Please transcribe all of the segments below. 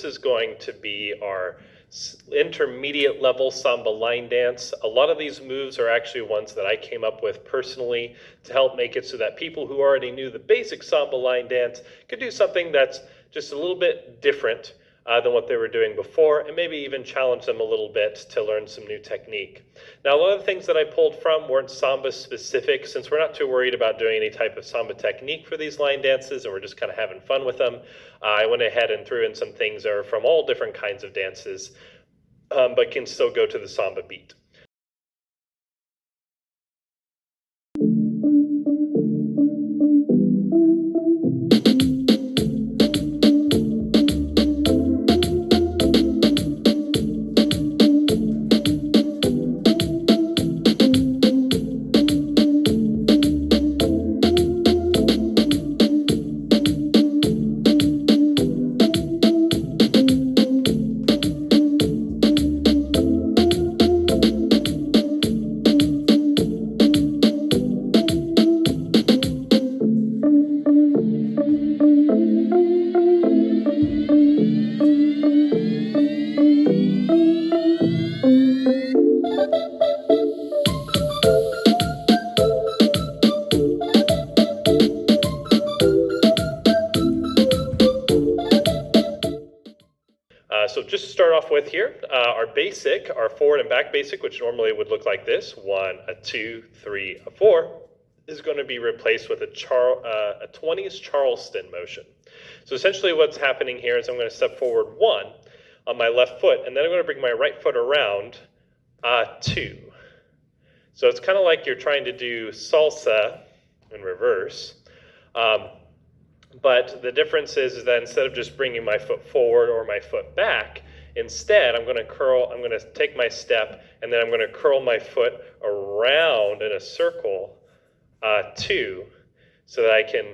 is going to be our intermediate level Samba line dance. A lot of these moves are actually ones that I came up with personally to help make it so that people who already knew the basic Samba line dance could do something that's just a little bit different than what they were doing before, and maybe even challenge them a little bit to learn some new technique. Now, a lot of the things that I pulled from weren't Samba specific, since we're not too worried about doing any type of Samba technique for these line dances, and we're just kind of having fun with them. I went ahead and threw in some things that are from all different kinds of dances, but can still go to the Samba beat. So just to start off with here, our basic, our forward and back basic, which normally would look like this, 1, a 2, 3, a 4, is going to be replaced with a 20s Charleston motion. So essentially what's happening here is I'm going to step forward 1 on my left foot, and then I'm going to bring my right foot around 2. So it's kind of like you're trying to do salsa in reverse. But the difference is that instead of just bringing my foot forward or my foot back, instead I'm going to take my step, and then I'm going to curl my foot around in a circle 2, so that I can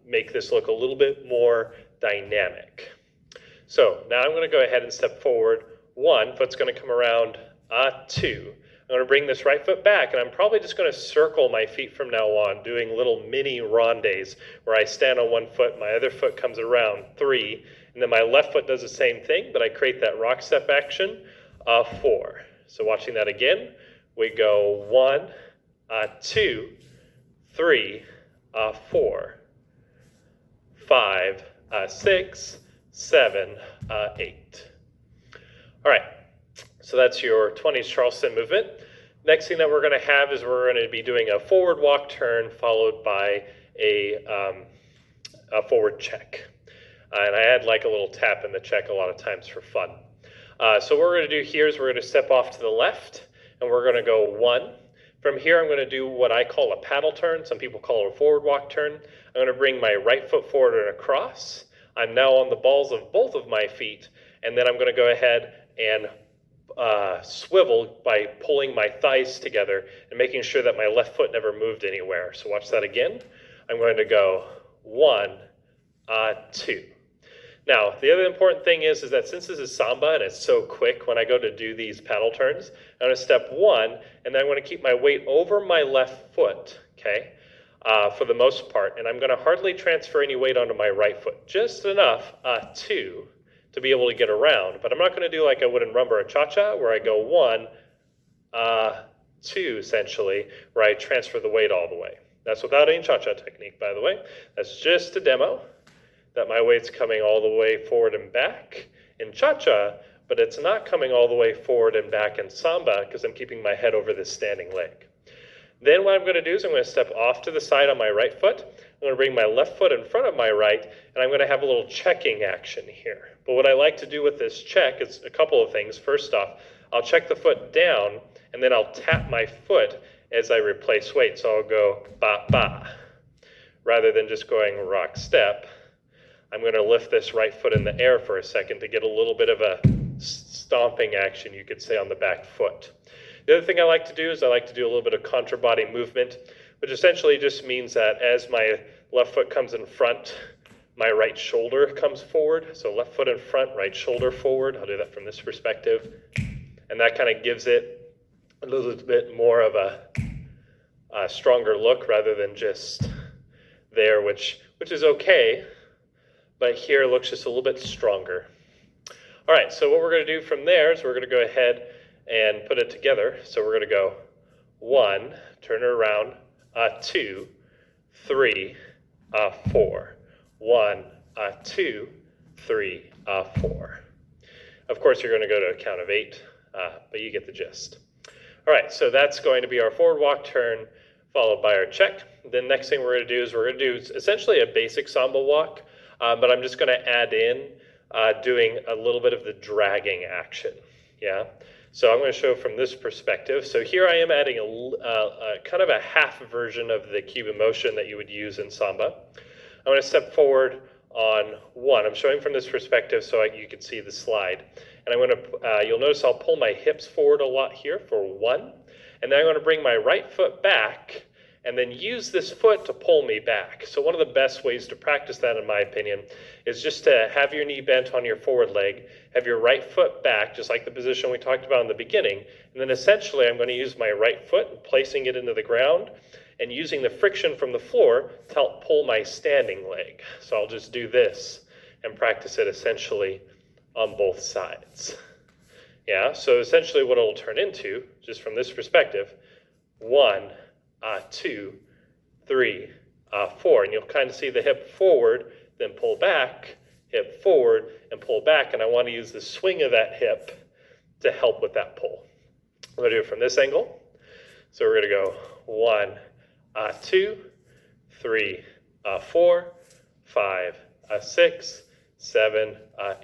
make this look a little bit more dynamic. So now I'm going to go ahead and step forward 1, foot's going to come around 2. I'm going to bring this right foot back, and I'm probably just going to circle my feet from now on, doing little mini rondes where I stand on one foot, my other foot comes around 3, and then my left foot does the same thing, but I create that rock step action 4. So watching that again, we go 1, 2, 3, 4, 5, 6, 7, 8. All right. So that's your 20s Charleston movement. Next thing that we're going to have is we're going to be doing a forward walk turn followed by a forward check. And I add like a little tap in the check a lot of times for fun. So what we're going to do here is we're going to step off to the left, and we're going to go 1. From here, I'm going to do what I call a paddle turn. Some people call it a forward walk turn. I'm going to bring my right foot forward and across. I'm now on the balls of both of my feet, and then I'm going to go ahead and swivel by pulling my thighs together and making sure that my left foot never moved anywhere. So watch that again. I'm going to go 1, 2. Now, the other important thing is that since this is Samba and it's so quick when I go to do these paddle turns, I'm going to step 1, and then I'm going to keep my weight over my left foot, okay, for the most part, and I'm going to hardly transfer any weight onto my right foot, just enough to be able to get around. But I'm not going to do like I would in rumba or cha-cha, where I go 1, 2, essentially, where I transfer the weight all the way. That's without any cha-cha technique, by the way. That's just a demo that my weight's coming all the way forward and back in cha-cha, but it's not coming all the way forward and back in samba because I'm keeping my head over this standing leg. Then what I'm going to do is I'm going to step off to the side on my right foot. I'm going to bring my left foot in front of my right, and I'm going to have a little checking action here. But what I like to do with this check is a couple of things. First off, I'll check the foot down, and then I'll tap my foot as I replace weight. So I'll go ba-ba. Rather than just going rock step, I'm going to lift this right foot in the air for a second to get a little bit of a stomping action, you could say, on the back foot. The other thing I like to do is I like to do a little bit of contra body movement, which essentially just means that as my left foot comes in front, my right shoulder comes forward. So left foot in front, right shoulder forward. I'll do that from this perspective. And that kind of gives it a little bit more of a stronger look rather than just there, which is okay, but here it looks just a little bit stronger. All right, so what we're going to do from there is we're going to go ahead and put it together. So we're going to go 1, turn it around, 2, 3, 4. 1, 2, 3, 4. Of course, you're going to go to a count of 8, but you get the gist. All right, so that's going to be our forward walk turn, followed by our check. The next thing we're going to do is we're going to do essentially a basic Samba walk, but I'm just going to add in doing a little bit of the dragging action. Yeah. So I'm going to show from this perspective. So here I am adding a kind of a half version of the Cuban motion that you would use in Samba. I'm going to step forward on 1. I'm showing from this perspective so you can see the slide. And I'm going to, you'll notice I'll pull my hips forward a lot here for 1. And then I'm going to bring my right foot back and then use this foot to pull me back. So one of the best ways to practice that, in my opinion, is just to have your knee bent on your forward leg, have your right foot back, just like the position we talked about in the beginning, and then essentially I'm going to use my right foot, placing it into the ground, and using the friction from the floor to help pull my standing leg. So I'll just do this and practice it essentially on both sides. Yeah, so essentially what it'll turn into, just from this perspective, 1, 2, 3, 4. And you'll kind of see the hip forward, then pull back, hip forward, and pull back. And I want to use the swing of that hip to help with that pull. I'm going to do it from this angle. So we're going to go 1, 2, 3, 4, 5, 6, 7,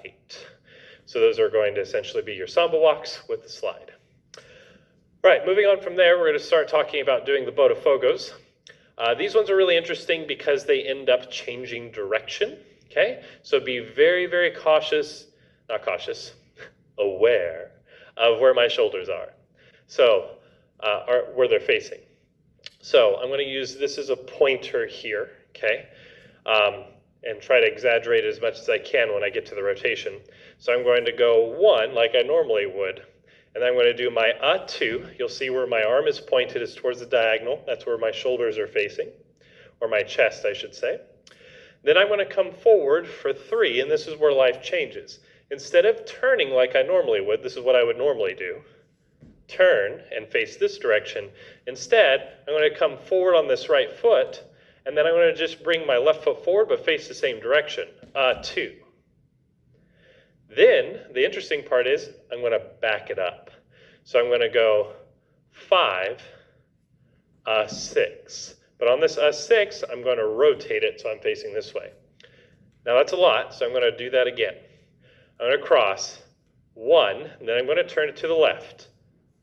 8. So those are going to essentially be your Samba walks with the slide. Right, moving on from there, we're going to start talking about doing the Bota Fogos. These ones are really interesting because they end up changing direction, okay? So be very, very cautious, not cautious, aware of where my shoulders are. So, where they're facing. So I'm going to use this as a pointer here, okay? And try to exaggerate as much as I can when I get to the rotation. So I'm going to go 1 like I normally would. And then I'm going to do my 2. You'll see where my arm is pointed is towards the diagonal. That's where my shoulders are facing, or my chest, I should say. Then I'm going to come forward for 3, and this is where life changes. Instead of turning like I normally would, this is what I would normally do, turn and face this direction. Instead, I'm going to come forward on this right foot, and then I'm going to just bring my left foot forward, but face the same direction, 2. Then, the interesting part is, I'm going to back it up. So I'm going to go 5, 6. But on this 6, I'm going to rotate it so I'm facing this way. Now that's a lot, so I'm going to do that again. I'm going to cross 1, and then I'm going to turn it to the left,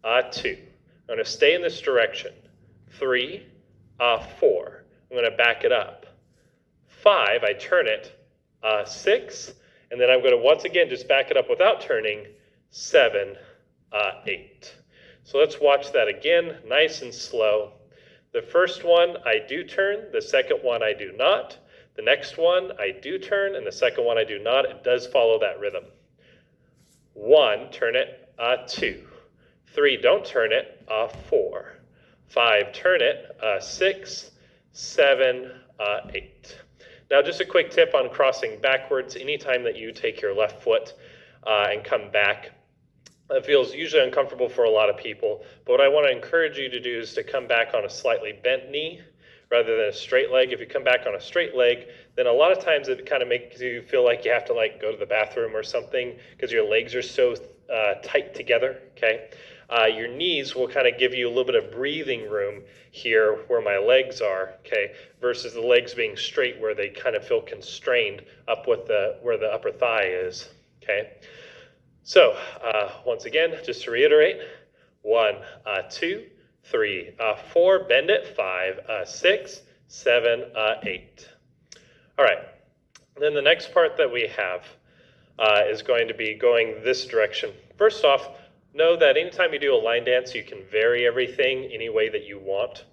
2. I'm going to stay in this direction, 3, 4. I'm going to back it up. 5, I turn it, 6, and then I'm going to once again just back it up without turning, 7, 8. So let's watch that again, nice and slow. The first one I do turn, the second one I do not. The next one I do turn, and the second one I do not. It does follow that rhythm. 1, turn it, 2. 3, don't turn it, 4. 5, turn it, 6, 7, 8. Now, just a quick tip on crossing backwards. Anytime that you take your left foot and come back, it feels usually uncomfortable for a lot of people. But what I want to encourage you to do is to come back on a slightly bent knee rather than a straight leg. If you come back on a straight leg, then a lot of times it kind of makes you feel like you have to go to the bathroom or something because your legs are so tight together, okay? Your knees will kind of give you a little bit of breathing room here where my legs are, okay, versus the legs being straight where they kind of feel constrained up with where the upper thigh is, okay? So, once again, just to reiterate, 1, 2, 3, 4, bend it, 5, 6, 7, 8. All right, then the next part that we have is going to be going this direction. First off, know that anytime you do a line dance, you can vary everything any way that you want,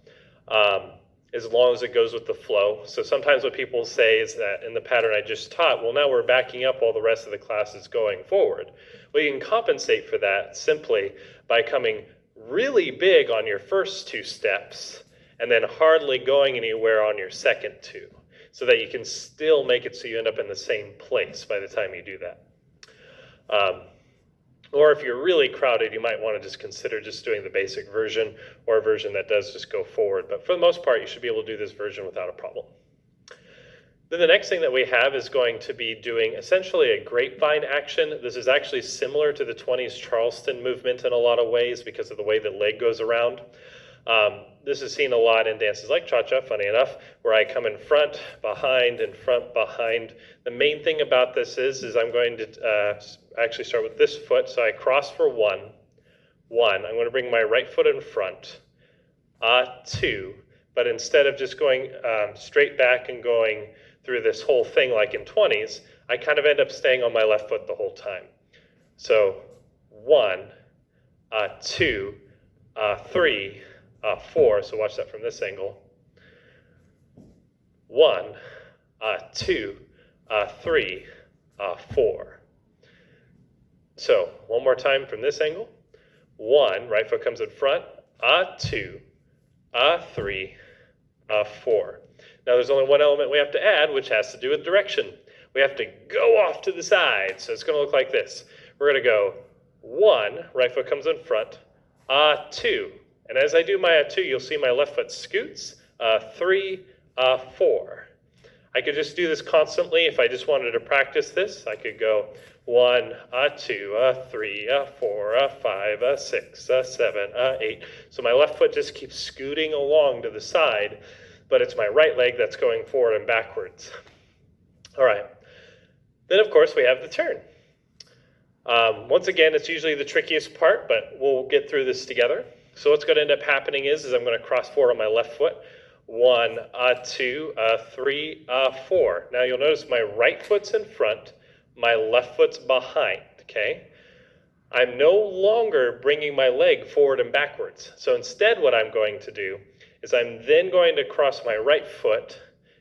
as long as it goes with the flow. So sometimes what people say is that in the pattern I just taught, well, now we're backing up while the rest of the class is going forward. Well, you can compensate for that simply by coming really big on your first 2 steps and then hardly going anywhere on your second 2, so that you can still make it so you end up in the same place by the time you do that. Or if you're really crowded, you might want to just consider just doing the basic version or a version that does just go forward. But for the most part, you should be able to do this version without a problem. Then the next thing that we have is going to be doing essentially a grapevine action. This is actually similar to the 20s Charleston movement in a lot of ways because of the way the leg goes around. This is seen a lot in dances like cha-cha, funny enough, where I come in front, behind, in front, behind. The main thing about this is I'm going to actually start with this foot. So I cross for one. I'm going to bring my right foot in front, two. But instead of just going straight back and going through this whole thing like in 20s, I kind of end up staying on my left foot the whole time. So 1, 2, 3, 4. So watch that from this angle. 1, 2, 3, 4. So one more time from this angle. 1, right foot comes in front. 2, 3, 4. Now there's only one element we have to add, which has to do with direction. We have to go off to the side. So it's going to look like this. We're going to go 1, right foot comes in front, 2. And as I do my 2, you'll see my left foot scoots, 3, 4. I could just do this constantly. If I just wanted to practice this, I could go 1, 2, 3, 4, 5, 6, 7, 8. So my left foot just keeps scooting along to the side, but it's my right leg that's going forward and backwards. All right. Then, of course, we have the turn. Once again, it's usually the trickiest part, but we'll get through this together. So what's going to end up happening is I'm going to cross forward on my left foot. 1, 2, 3, 4. Now you'll notice my right foot's in front, my left foot's behind, okay? I'm no longer bringing my leg forward and backwards. So instead what I'm going to do is I'm then going to cross my right foot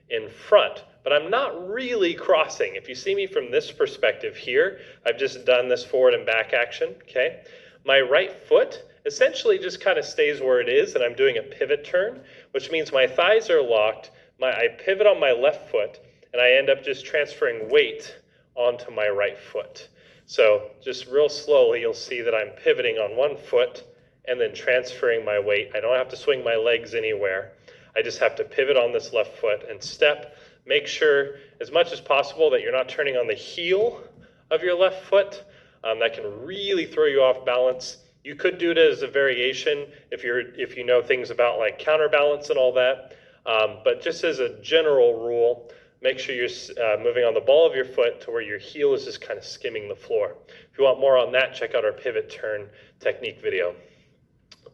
in front, but I'm not really crossing. If you see me from this perspective here, I've just done this forward and back action, okay? My right foot essentially just kind of stays where it is, and I'm doing a pivot turn, which means my thighs are locked, I pivot on my left foot, and I end up just transferring weight onto my right foot. So just real slowly, you'll see that I'm pivoting on one foot and then transferring my weight. I don't have to swing my legs anywhere. I just have to pivot on this left foot and step. Make sure as much as possible that you're not turning on the heel of your left foot. That can really throw you off balance. You could do it as a variation if you know things about like counterbalance and all that. But just as a general rule, make sure you're moving on the ball of your foot to where your heel is just kind of skimming the floor. If you want more on that, check out our pivot turn technique video.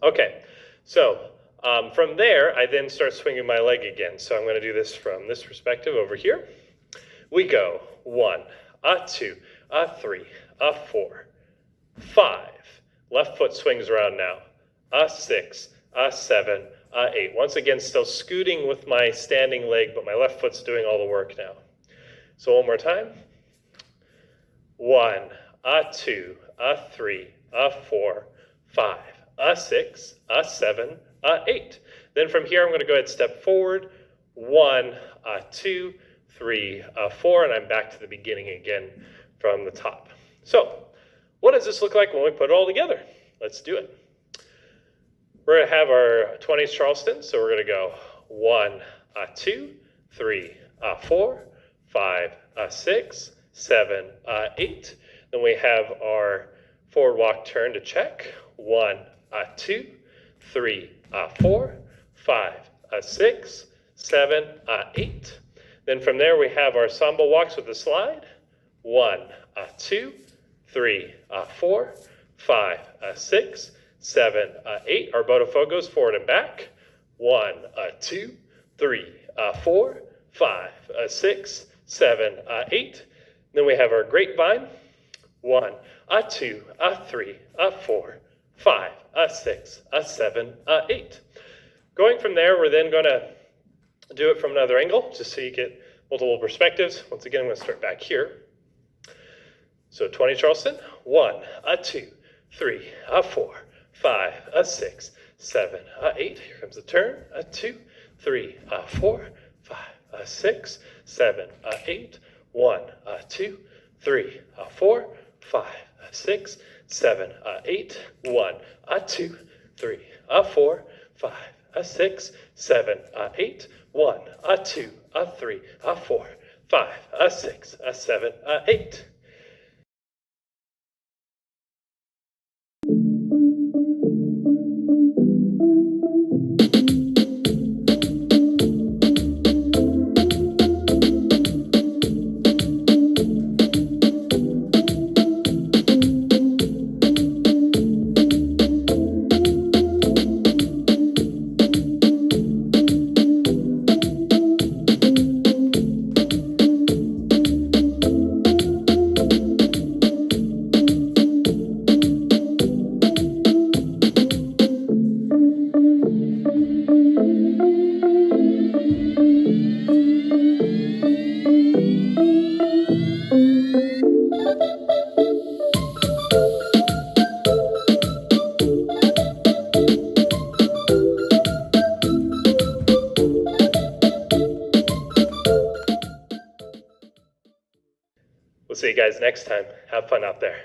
Okay, so from there, I then start swinging my leg again. So I'm going to do this from this perspective over here. We go 1, 2, 3, 4, 5. Left foot swings around now. 6, 7, 8. Once again, still scooting with my standing leg, but my left foot's doing all the work now. So one more time. 1, 2, 3, 4, 5, 6, 7, 8. Then from here, I'm going to go ahead and step forward. 1, 2, 3, 4, and I'm back to the beginning again from the top. So what does this look like when we put it all together? Let's do it. We're going to have our 20s Charleston, so we're going to go 1, 2, 3, 4, 5, 6, 7, 8. Then we have our forward walk turn to check. 1, 2, 3, 4, 5, 6, 7, 8. Then from there we have our Samba walks with the slide. 1, 2, 3, 4, 5, 6, 7, 8. Our Bota Fogos forward and back. 1, 2, 3, 4, 5, 6, 7, 8. Then we have our Grape Vine. 1, 2, 3, 4, 5, 6, 7, 8. Going from there, we're then going to do it from another angle, just so you get multiple perspectives. Once again, I'm going to start back here. So 20 Charleston, 1, 2, 3, 4, 5, 6, 7, 8. Here comes the turn. 2, 3, 4, 5, 6, 7, 8. 1, 2, 3, 4, 5, 6, 7, 8, 1, 2, 3, 4, 5, 6, 7, 8, 1, 2, 3, 4, 5, 6, 7, 8. We'll see you guys next time. Have fun out there.